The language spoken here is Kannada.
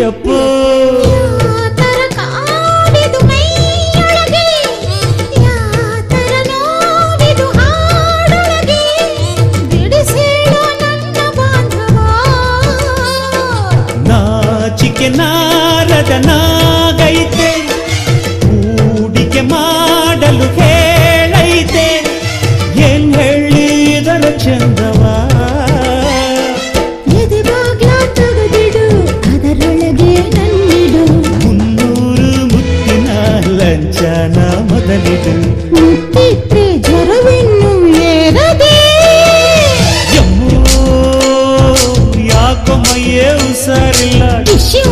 ಯಪ್ಪೋ ನಾಚಿಕೆ ನಾರದ ನಾಗೈತೆ ಹೂಡಿಕೆ ಮಾಡಲು ಹೇಳೈತೆ ಏನ್ ಹೇಳಿ ಇದರ ಚಂದವ ಅದರೊಳಗೆ ನನ್ನಿಡು 300 ಮುತ್ತಿನ ಲಂಚನ ಮೊದಲಿದು ಮುತ್ತಿಟ್ರೆ ಜ್ವರವಿನ್ನು ಏರದೆ ಯಮ್ಮೋ ಯಾಕೋ ಮೈಯೇ ಹುಷಾರಿಲ್ಲ ಟಿಶ್ಯೂ